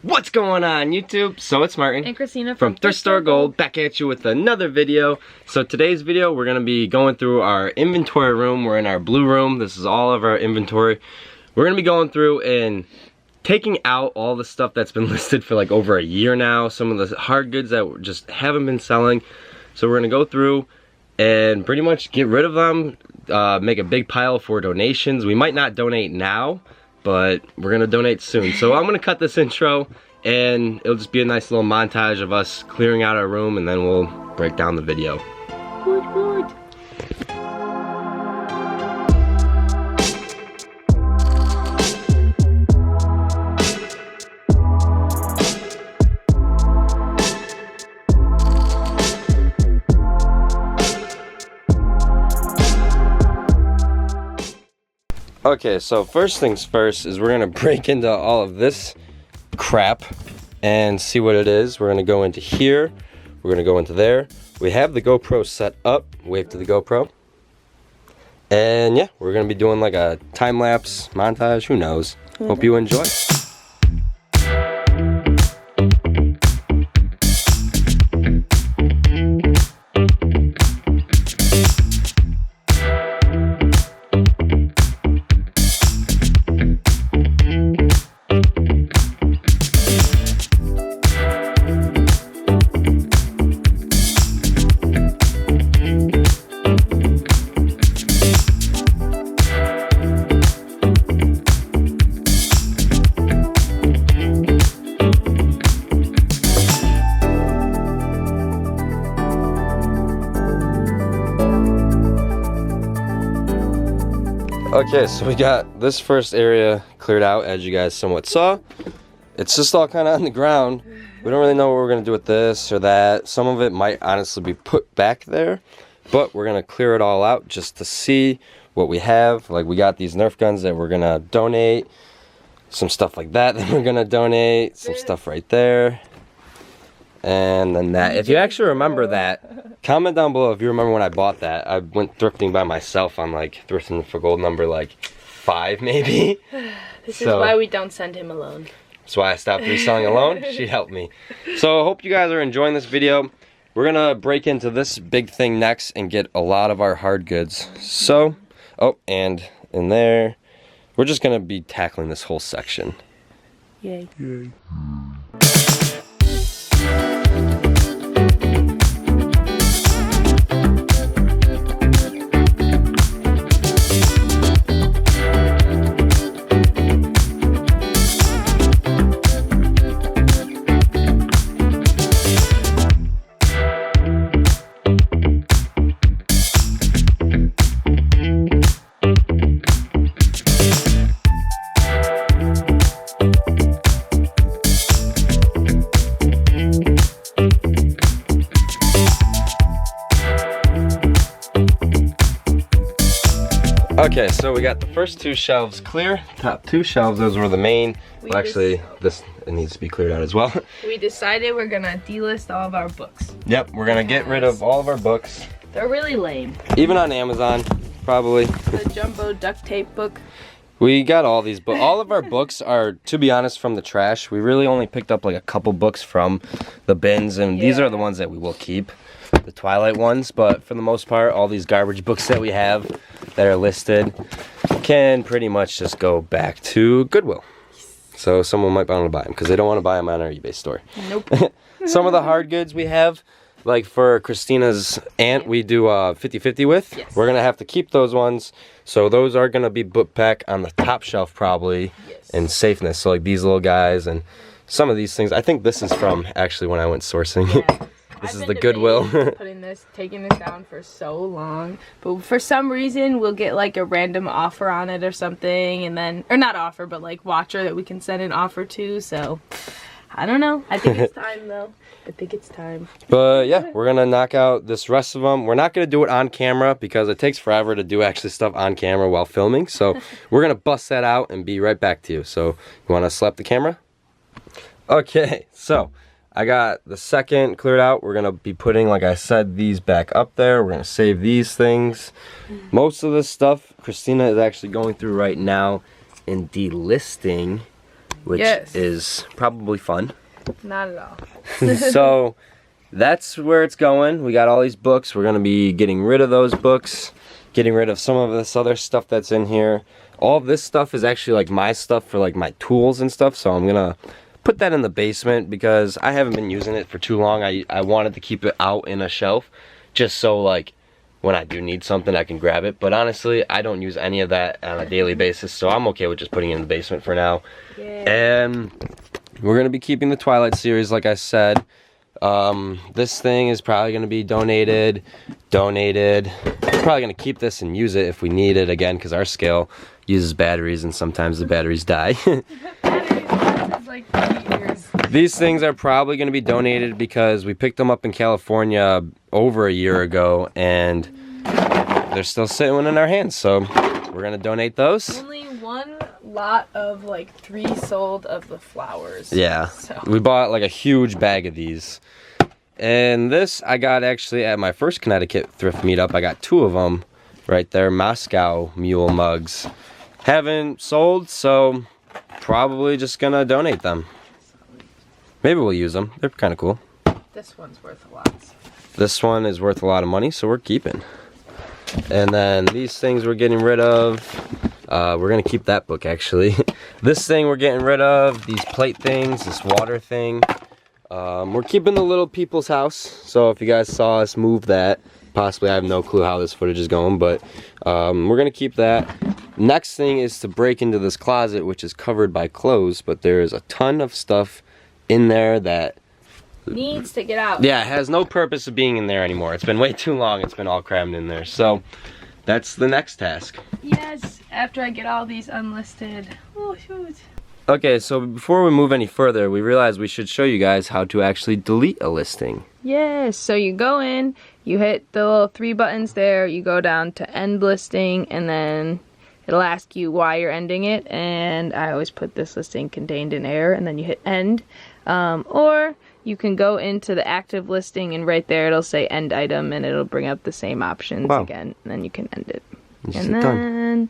What's going on YouTube? So it's Martin and Christina from Thrift Store Gold back at you with another video. So today's video we're going to be going through our inventory room. We're in our blue room. This is all of our inventory. We're going to be going through and taking out all the stuff that's been listed for like over a year now. Some of the hard goods that just haven't been selling. So we're going to go through and pretty much get rid of them, make a big pile for donations. We might not donate now, but we're gonna donate soon. So I'm gonna cut this intro and it'll just be a nice little montage of us clearing out our room, and then we'll break down the video. Good. Okay, so first things first is we're gonna break into all of this crap and see what it is. We're gonna go into here, we're gonna go into there. We have the GoPro set up, wave to the GoPro. And yeah, we're gonna be doing like a time-lapse montage, who knows. Hope you enjoy. Okay, so we got this first area cleared out, as you guys somewhat saw. It's just all kind of on the ground. We don't really know what we're going to do with this or that. Some of it might honestly be put back there, but we're going to clear it all out just to see what we have. Like, we got these Nerf guns that we're going to donate, some stuff like that that we're going to donate, some stuff right there, and then that. If you actually remember that, comment down below if you remember when I bought that. I went thrifting by myself on like Thrifting for Gold number like 5 maybe. This is why we don't send him alone. That's why I stopped reselling alone. She helped me. So I hope you guys are enjoying this video. We're gonna break into this big thing next and get a lot of our hard goods. So, oh, and in there, we're just gonna be tackling this whole section. Yay. Yay. Okay, so we got the first 2 shelves clear. Top 2 shelves, those were the main. Well, actually, it needs to be cleared out as well. We decided we're gonna delist all of our books. Yep, we're gonna get rid of all of our books. They're really lame. Even on Amazon, probably. The jumbo duct tape book. We got all these books. All of our books are, to be honest, from the trash. We really only picked up like a couple books from the bins, and these are the ones that we will keep. The Twilight ones, but for the most part, all these garbage books that we have that are listed can pretty much just go back to Goodwill. So someone might want to buy them because they don't want to buy them on our eBay store. Nope. Some of the hard goods we have, like for Christina's aunt, we do 50-50 with. Yes. We're going to have to keep those ones. So those are going to be put back on the top shelf probably in safeness. So like these little guys and some of these things. I think this is from actually when I went sourcing. Yeah. This is the Goodwill. Taking this down for so long, but for some reason we'll get like a random offer on it or something, and then, or not offer, but like watcher that we can send an offer to. So I don't know. I think it's time though. I think it's time. But yeah, we're gonna knock out this rest of them. We're not gonna do it on camera because it takes forever to do actually stuff on camera while filming. So we're gonna bust that out and be right back to you. So you wanna slap the camera? Okay, so I got the second cleared out. We're gonna be putting, like I said, these back up there. We're gonna save these things. Most of this stuff Christina is actually going through right now and delisting. which is probably fun. Not at all. So that's where it's going. We got all these books. We're gonna be getting rid of those books, getting rid of some of this other stuff that's in here. All of this stuff is actually like my stuff for like my tools and stuff, so I'm gonna put that in the basement because I haven't been using it for too long. I wanted to keep it out in a shelf just so like when I do need something I can grab it, but honestly I don't use any of that on a daily basis, so I'm okay with just putting it in the basement for now. And we're gonna be keeping the Twilight series like I said. This thing is probably gonna be donated. Probably gonna keep this and use it if we need it again because our scale uses batteries and sometimes the batteries die. Like 3 years. These things are probably going to be donated because we picked them up in California over a year ago and they're still sitting in our hands, so we're going to donate those. Only one lot of like 3 sold of the flowers. Yeah, so we bought like a huge bag of these. And this I got actually at my first Connecticut thrift meetup. I got 2 of them right there, Moscow Mule mugs. Haven't sold, so probably just gonna donate them. Maybe we'll use them. They're kind of cool. This one's worth a lot. This one is worth a lot of money, so we're keeping. And then these things we're getting rid of. We're gonna keep that book actually. This thing we're getting rid of. These plate things, this water thing. We're keeping the little people's house. So if you guys saw us move that, possibly I have no clue how this footage is going, but we're gonna keep that. Next thing is to break into this closet, which is covered by clothes, but there is a ton of stuff in there that needs to get out. Yeah, it has no purpose of being in there anymore. It's been way too long. It's been all crammed in there. So that's the next task. Yes, after I get all these unlisted. Oh, shoot. Okay, so before we move any further, we realized we should show you guys how to actually delete a listing. Yes, so you go in, you hit the little 3 buttons there, you go down to end listing, and then it'll ask you why you're ending it, and I always put this listing contained in error, and then you hit end. Or you can go into the active listing, and right there it'll say end item, and it'll bring up the same options again, and then you can end it. And then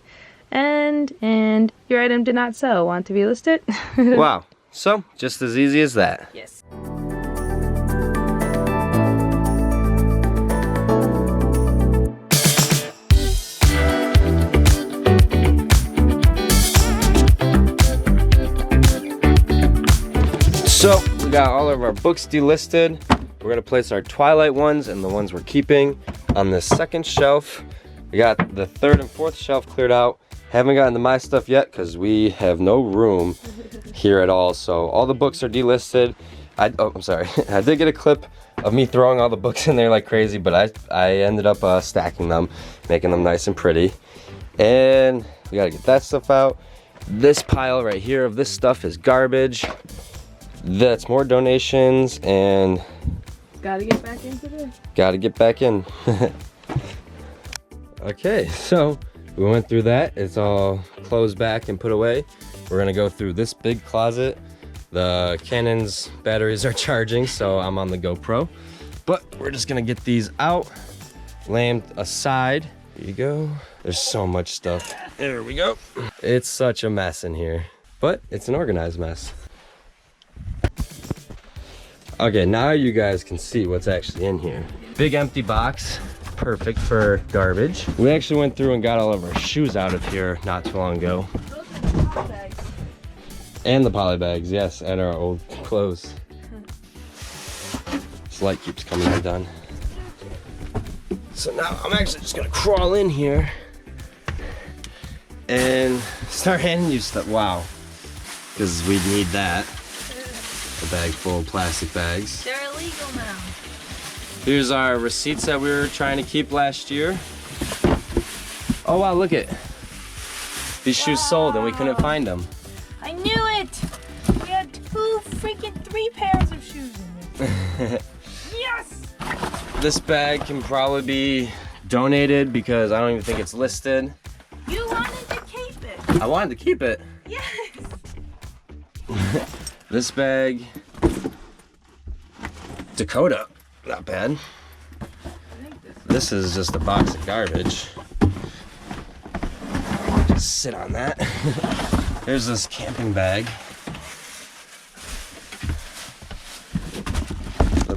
end, and your item did not sell. Want to be listed? Wow. So, just as easy as that. Yes. So, we got all of our books delisted. We're gonna place our Twilight ones and the ones we're keeping on this second shelf. We got the 3rd and 4th shelf cleared out. Haven't gotten to my stuff yet because we have no room here at all. So all the books are delisted. I'm sorry. I did get a clip of me throwing all the books in there like crazy, but I ended up stacking them, making them nice and pretty. And we gotta get that stuff out. This pile right here of this stuff is garbage. That's more donations, and gotta get back into this. Gotta get back in. Okay, so we went through that. It's all closed back and put away. We're gonna go through this big closet. The Canon's batteries are charging, so I'm on the GoPro. But we're just gonna get these out, lay them aside. Here you go. There's so much stuff. There we go. It's such a mess in here, but it's an organized mess. Okay, now you guys can see what's actually in here. Big empty box, perfect for garbage. We actually went through and got all of our shoes out of here not too long ago. Those are the poly bags. And the poly bags, yes, and our old clothes. This light keeps coming undone. So now I'm actually just gonna crawl in here and start handing you stuff. Wow, because we need that. A bag full of plastic bags. They're illegal now. Here's our receipts that we were trying to keep last year. Oh wow, look it. These shoes sold and we couldn't find them. I knew it! We had 3 pairs of shoes in there. Yes! This bag can probably be donated because I don't even think it's listed. You wanted to keep it. I wanted to keep it. Yes! This bag, Dakota, not bad. This is just a box of garbage. Just sit on that. There's this camping bag.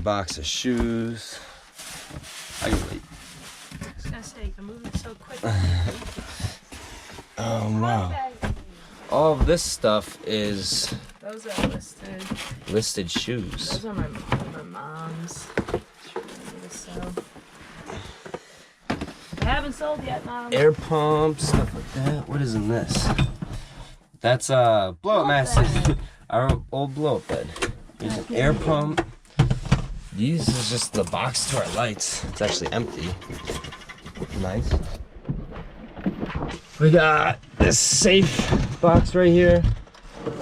box of shoes. I can wait. I was gonna say, you're moving so quick. Oh wow. All of this stuff is Those are listed shoes. Those are my mom's. They haven't sold yet, Mom. Air pumps, stuff like that. What is in this? That's blow-up mask. Our old blow-up bed. Here's an air pump. These is just the box to our lights. It's actually empty. Nice. We got this safe box right here.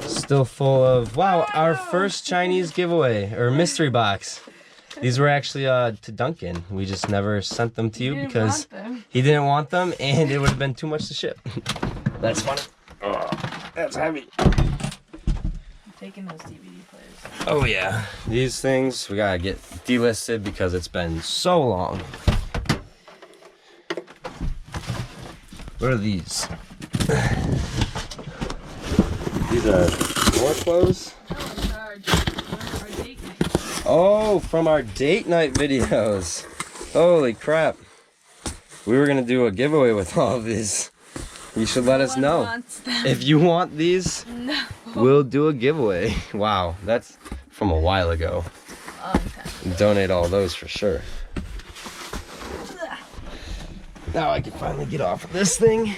Still full of, wow, our first Chinese giveaway, or mystery box. These were actually to Duncan. We just never sent them to you because he didn't want them and it would have been too much to ship. That's funny. Oh, that's heavy. I'm taking those DVD players. Oh yeah, these things we gotta get delisted because it's been so long. What are these? These are more clothes. Oh, from our date night videos. Holy crap. We were gonna do a giveaway with all of these. You should let us know. If you want these, we'll do a giveaway. Wow, that's from a while ago. Donate all those for sure. Now I can finally get off of this thing.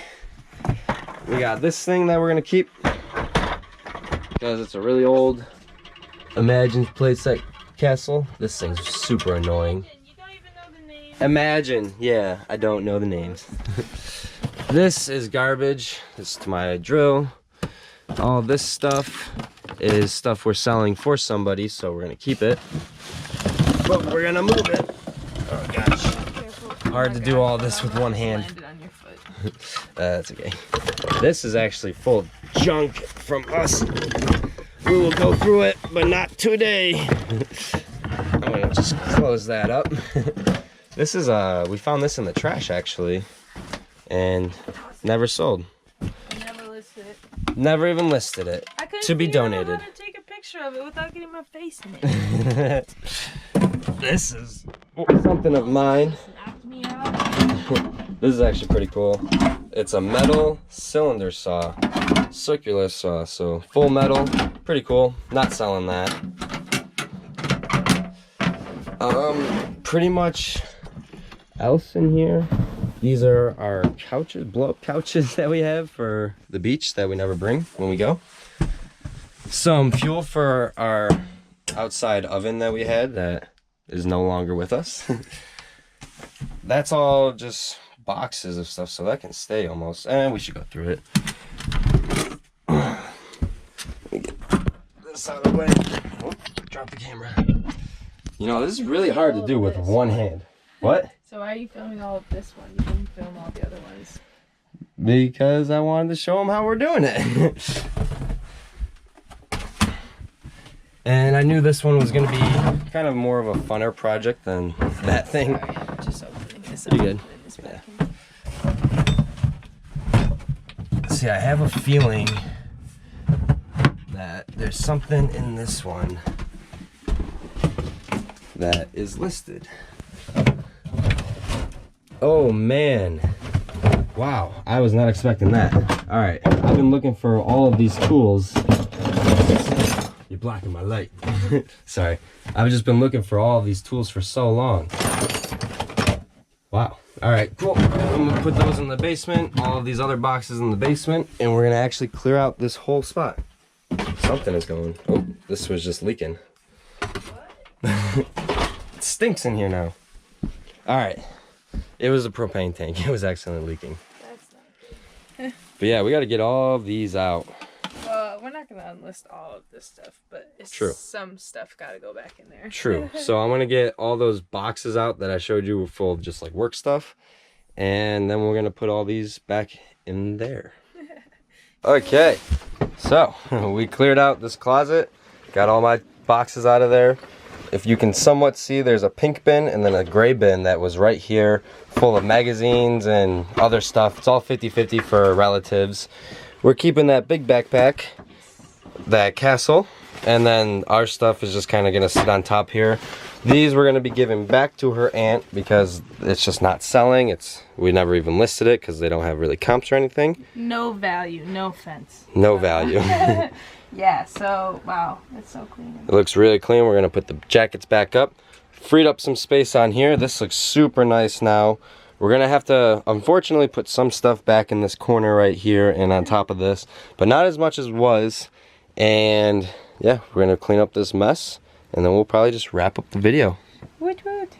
We got this thing that we're gonna keep because it's a really old Imagine playset castle. This thing's super annoying. You don't even know the name. Imagine, yeah, I don't know the names. This is garbage. This is to my drill. All this stuff is stuff we're selling for somebody, so we're gonna keep it. But we're gonna move it. Oh gosh. Hard to do all this with one hand. On your foot. That's okay. This is actually full of junk from us. We will go through it, but not today. I'm gonna just close that up. This is we found this in the trash actually, and never sold. Never listed it. Never even listed it to be donated. I couldn't take a picture of it without getting my face in it. This is something of mine. Me out. This is actually pretty cool. It's a metal cylinder saw, circular saw, so full metal, pretty cool. Not selling that. Pretty much else in here. These are our couches, blow-up couches that we have for the beach that we never bring when we go. Some fuel for our outside oven that we had that is no longer with us. That's all just boxes of stuff, so that can stay almost. And we should go through it. Let me get this out of the way. Oh, drop the camera. You know, this is really hard to do with one hand. What? So why are you filming all of this one? You didn't film all the other ones. Because I wanted to show them how we're doing it. And I knew this one was going to be kind of more of a funner project than that thing. Sorry, I'm just opening this up. You good? Yeah. See, I have a feeling that there's something in this one that is listed. Oh man. Wow, I was not expecting that. All right, I've been looking for all of these tools. You're blocking my light. Sorry. I've just been looking for all of these tools for so long. Wow. All right, cool. I'm gonna put those in the basement, all of these other boxes in the basement, and we're gonna actually clear out this whole spot. Something is going. Oh, this was just leaking. What? It stinks in here now. All right. It was a propane tank. It was accidentally leaking. That's not. But yeah, we got to get all of these out. Well, we're not gonna unlist all of this stuff, but it's True. Some stuff gotta go back in there. True. So I'm gonna get all those boxes out that I showed you were full of just like work stuff, and then we're gonna put all these back in there. Okay. So we cleared out this closet, got all my boxes out of there. If you can somewhat see, there's a pink bin and then a gray bin that was right here, full of magazines and other stuff. It's all 50-50 for relatives. We're keeping that big backpack, that castle, And then our stuff is just kind of gonna sit on top here. These we're gonna be giving back to her aunt because it's just not selling. We never even listed it because they don't have really comps or anything. No value, no offense. No value. Yeah, so wow, it's so clean. It looks really clean. We're gonna put the jackets back up. Freed up some space on here. This looks super nice now. We're gonna have to, unfortunately, put some stuff back in this corner right here and on top of this, but not as much as was. And yeah, we're gonna clean up this mess, and then we'll probably just wrap up the video. Woot woot.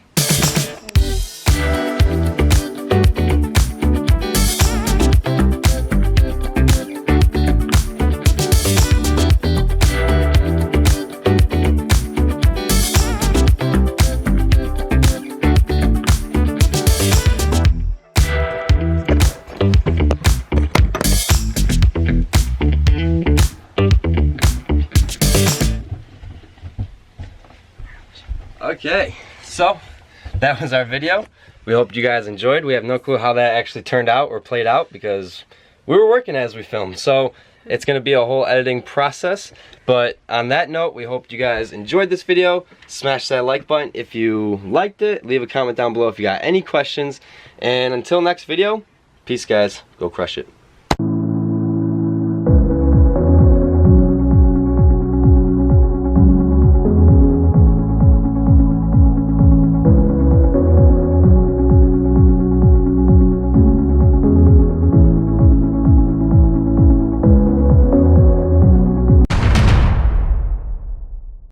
Okay, so that was our video. We hope you guys enjoyed. We have no clue how that actually turned out or played out because we were working as we filmed. So it's gonna be a whole editing process. But on that note, we hope you guys enjoyed this video. Smash that like button if you liked it. Leave a comment down below if you got any questions. And until next video, peace guys. Go crush it.